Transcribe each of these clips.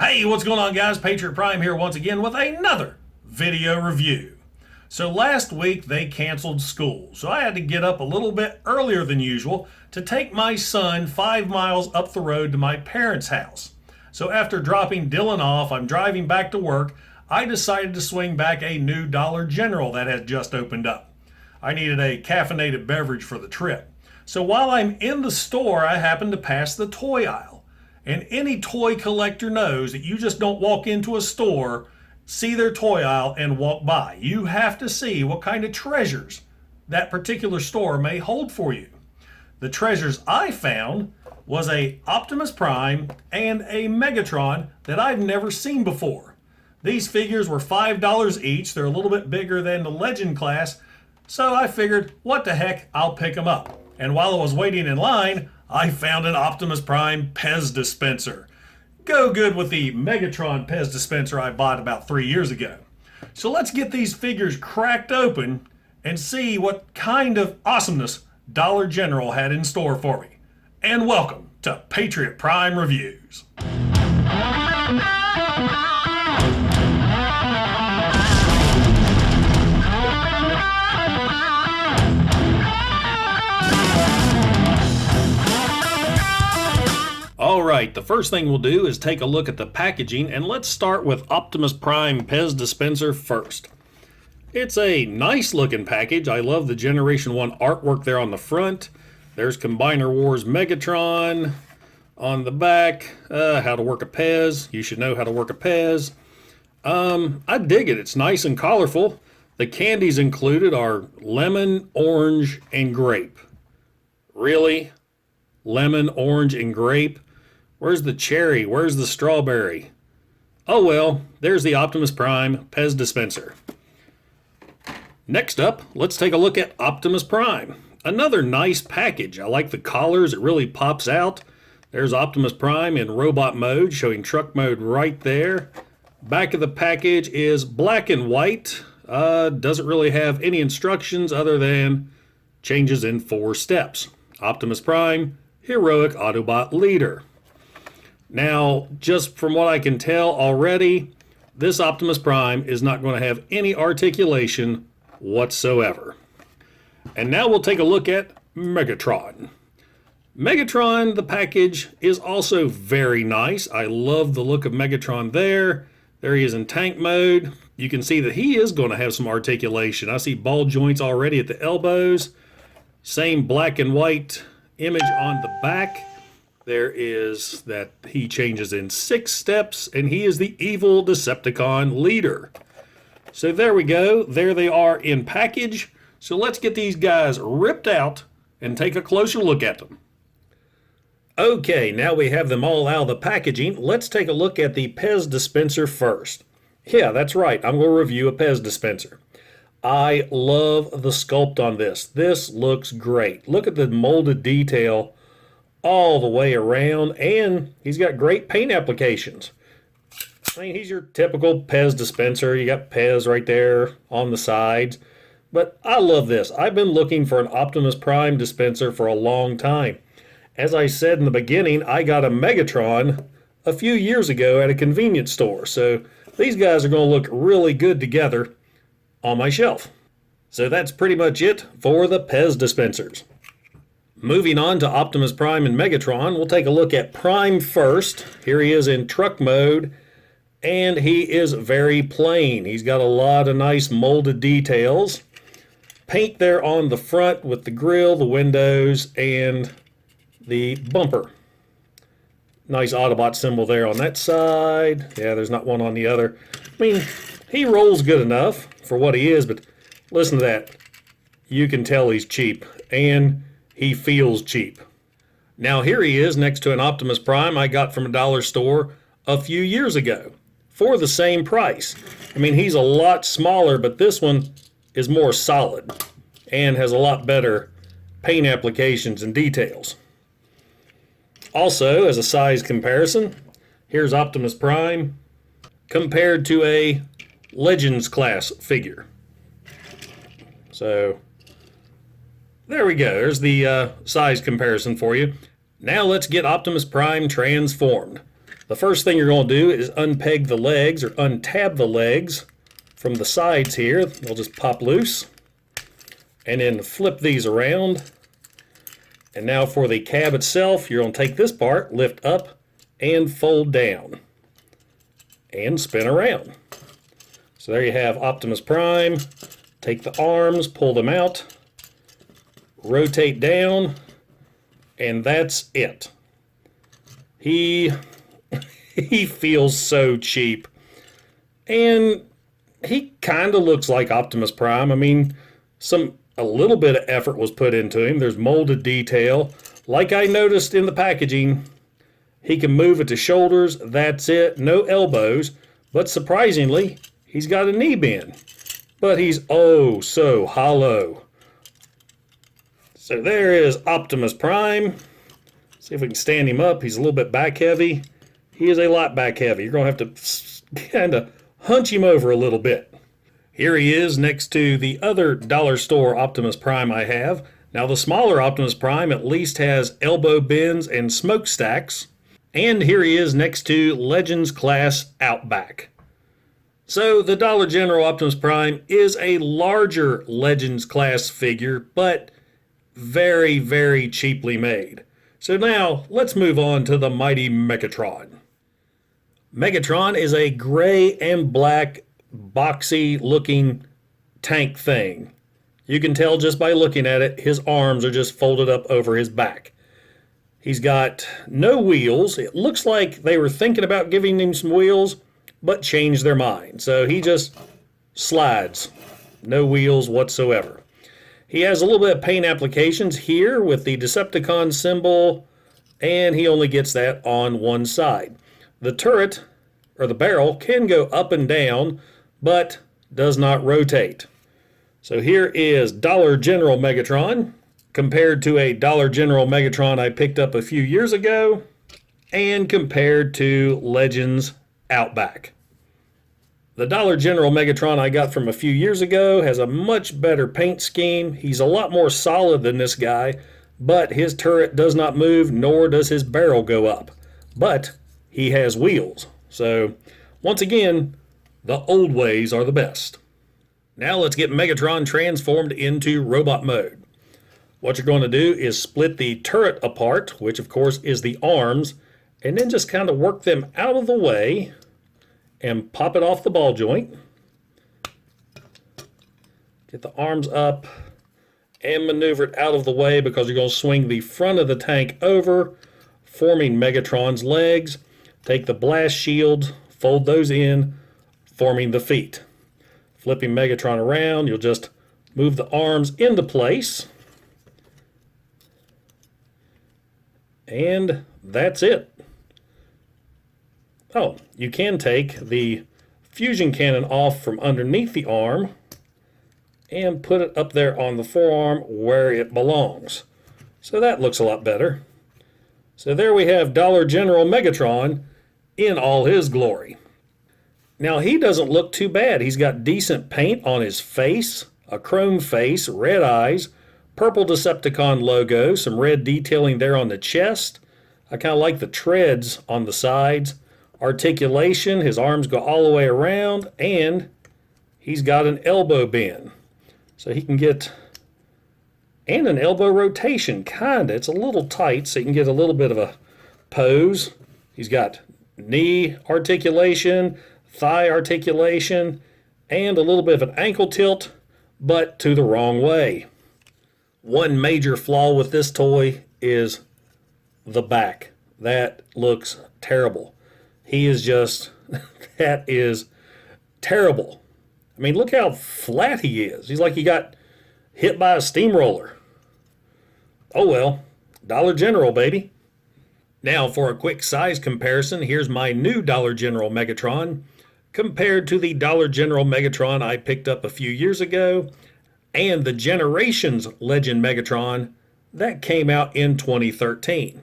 Hey, what's going on, guys? Patriot Prime here once again with another video review. So last week they canceled school, so I had to get up a little bit earlier than usual to take my son 5 miles up the road to my parents' house. So after dropping Dylan off, I'm driving back to work. I decided to swing back a new Dollar General that had just opened up. I needed a caffeinated beverage for the trip. So while I'm in the store, I happened to pass the toy aisle. And any toy collector knows that you just don't walk into a store, see their toy aisle, and walk by. You have to see what kind of treasures that particular store may hold for you. The treasures I found was a Optimus Prime and a Megatron that I've never seen before. These figures were $5 each. They're a little bit bigger than the Legend class, so I figured, what the heck, I'll pick them up. And while I was waiting in line, I found an Optimus Prime Pez dispenser. Go good with the Megatron Pez dispenser I bought about 3 years ago. So let's get these figures cracked open and see what kind of awesomeness Dollar General had in store for me. And welcome to Patriot Prime Reviews. Alright, the first thing we'll do is take a look at the packaging, and let's start with Optimus Prime Pez dispenser first. It's a nice looking package. I love the Generation 1 artwork there on the front. There's Combiner Wars Megatron on the back. How to work a Pez. You should know how to work a Pez. I dig it. It's nice and colorful. The candies included are lemon, orange, and grape. Really? Lemon, orange, and grape? Where's the cherry? Where's the strawberry? Oh well, there's the Optimus Prime Pez dispenser. Next up, let's take a look at Optimus Prime. Another nice package. I like the collars. It really pops out. There's Optimus Prime in robot mode, showing truck mode right there. Back of the package is black and white. Doesn't really have any instructions other than changes in 4 steps. Optimus Prime, heroic Autobot leader. Now, just from what I can tell already, this Optimus Prime is not going to have any articulation whatsoever. And now we'll take a look at Megatron. Megatron, the package, is also very nice. I love the look of Megatron there. There he is in tank mode. You can see that he is going to have some articulation. I see ball joints already at the elbows. Same black and white image on the back. There is that he changes in 6 steps, and he is the evil Decepticon leader. So there we go. There they are in package. So let's get these guys ripped out and take a closer look at them. Okay, now we have them all out of the packaging. Let's take a look at the Pez dispenser first. Yeah, that's right. I'm going to review a Pez dispenser. I love the sculpt on this. This looks great. Look at the molded detail all the way around, and he's got great paint applications. I mean, he's your typical Pez dispenser. You got Pez right there on the sides. But I love this. I've been looking for an Optimus Prime dispenser for a long time. As I said in the beginning, I got a Megatron a few years ago at a convenience store. So these guys are going to look really good together on my shelf. So that's pretty much it for the Pez dispensers. Moving on to Optimus Prime and Megatron, we'll take a look at Prime first. Here he is in truck mode, and he is very plain. He's got a lot of nice molded details. Paint there on the front with the grille, the windows, and the bumper. Nice Autobot symbol there on that side. Yeah, there's not one on the other. I mean, he rolls good enough for what he is, but listen to that. You can tell he's cheap, and he feels cheap. Now here he is next to an Optimus Prime I got from a dollar store a few years ago for the same price. I mean, he's a lot smaller, but this one is more solid and has a lot better paint applications and details. Also, as a size comparison, here's Optimus Prime compared to a Legends class figure. So there we go. There's the size comparison for you. Now let's get Optimus Prime transformed. The first thing you're going to do is unpeg the legs or untab the legs from the sides here. They'll just pop loose. And then flip these around. And now for the cab itself, you're going to take this part, lift up, and fold down. And spin around. So there you have Optimus Prime. Take the arms, pull them out, rotate down, and that's it. He feels so cheap. And he kind of looks like Optimus Prime. I mean, a little bit of effort was put into him. There's molded detail. Like I noticed in the packaging, he can move at the shoulders. That's it. No elbows. But surprisingly, he's got a knee bend. But he's oh so hollow. So there is Optimus Prime. See if we can stand him up. He's a little bit back heavy. He is a lot back heavy. You're going to have to kind of hunch him over a little bit. Here he is next to the other dollar store Optimus Prime I have. Now the smaller Optimus Prime at least has elbow bends and smokestacks. And here he is next to Legends Class Outback. So the Dollar General Optimus Prime is a larger Legends Class figure, but very, very cheaply made. So now let's move on to the mighty Megatron. Megatron is a gray and black boxy looking tank thing. You can tell just by looking at it, his arms are just folded up over his back. He's got no wheels. It looks like they were thinking about giving him some wheels, but changed their mind. So he just slides. No wheels whatsoever. He has a little bit of paint applications here with the Decepticon symbol, and he only gets that on one side. The turret, or the barrel, can go up and down, but does not rotate. So here is Dollar General Megatron, compared to a Dollar General Megatron I picked up a few years ago, and compared to Legends Outback. The Dollar General Megatron I got from a few years ago has a much better paint scheme. He's a lot more solid than this guy, but his turret does not move, nor does his barrel go up. But he has wheels. So, once again, the old ways are the best. Now let's get Megatron transformed into robot mode. What you're going to do is split the turret apart, which of course is the arms, and then just kind of work them out of the way and pop it off the ball joint. Get the arms up and maneuver it out of the way because you're going to swing the front of the tank over, forming Megatron's legs. Take the blast shields, fold those in, forming the feet. Flipping Megatron around, you'll just move the arms into place. And that's it. Oh, you can take the fusion cannon off from underneath the arm and put it up there on the forearm where it belongs. So that looks a lot better. So there we have Dollar General Megatron in all his glory. Now he doesn't look too bad. He's got decent paint on his face, a chrome face, red eyes, purple Decepticon logo, some red detailing there on the chest. I kind of like the treads on the sides. Articulation, his arms go all the way around, and he's got an elbow bend. So he can get, and an elbow rotation, kinda. It's a little tight, so you can get a little bit of a pose. He's got knee articulation, thigh articulation, and a little bit of an ankle tilt, but to the wrong way. One major flaw with this toy is the back. That looks terrible. He is just, that is terrible. I mean, look how flat he is. He's like he got hit by a steamroller. Oh well, Dollar General, baby. Now for a quick size comparison, here's my new Dollar General Megatron compared to the Dollar General Megatron I picked up a few years ago and the Generations Legend Megatron that came out in 2013.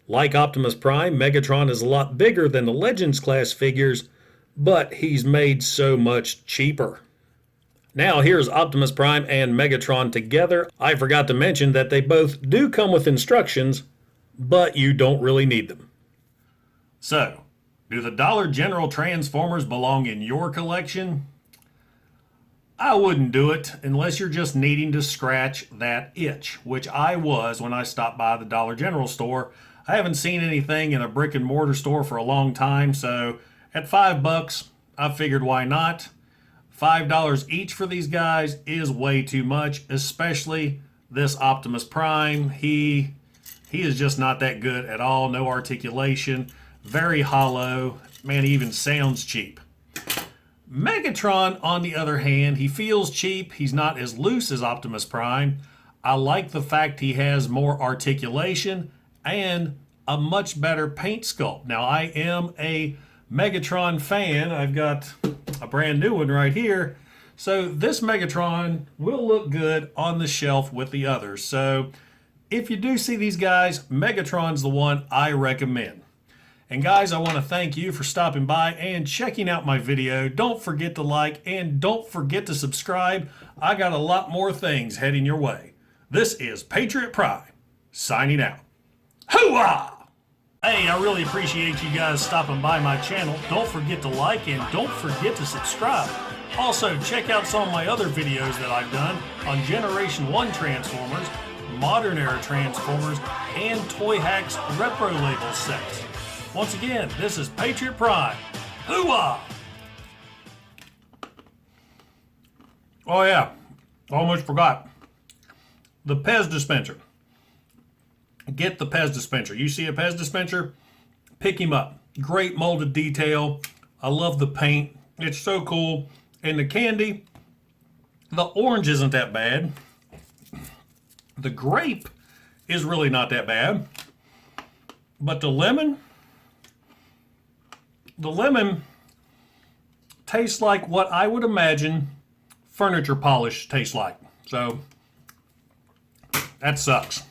Like Optimus Prime, Megatron is a lot bigger than the Legends class figures, but he's made so much cheaper. Now here's Optimus Prime and Megatron together. I forgot to mention that they both do come with instructions, but you don't really need them. So, Do the Dollar General Transformers belong in your collection? I wouldn't do it unless you're just needing to scratch that itch, which I was when I stopped by the Dollar General store. I haven't seen anything in a brick and mortar store for a long time, so at $5, I figured why not. $5 each for these guys is way too much, especially this Optimus Prime. He is just not that good at all. No articulation, very hollow. Man, he even sounds cheap. Megatron, on the other hand, he feels cheap. He's not as loose as Optimus Prime. I like the fact he has more articulation and a much better paint sculpt. Now, I am a Megatron fan. I've got a brand new one right here. So this Megatron will look good on the shelf with the others. So if you do see these guys, Megatron's the one I recommend. And guys, I want to thank you for stopping by and checking out my video. Don't forget to like and don't forget to subscribe. I got a lot more things heading your way. This is Patriot Prime, signing out. Hoo-ah! Hey, I really appreciate you guys stopping by my channel. Don't forget to like and don't forget to subscribe. Also, check out some of my other videos that I've done on Generation 1 Transformers, Modern Era Transformers, and Toy Hacks Retro Label sets. Once again, this is Patriot Prime. Hoo-ah! Oh yeah, almost forgot. The Pez dispenser. Get the Pez dispenser. You see a Pez dispenser? Pick him up. Great molded detail. I love the paint. It's so cool. And the candy, the orange isn't that bad. The grape is really not that bad. But the lemon tastes like what I would imagine furniture polish tastes like. So that sucks.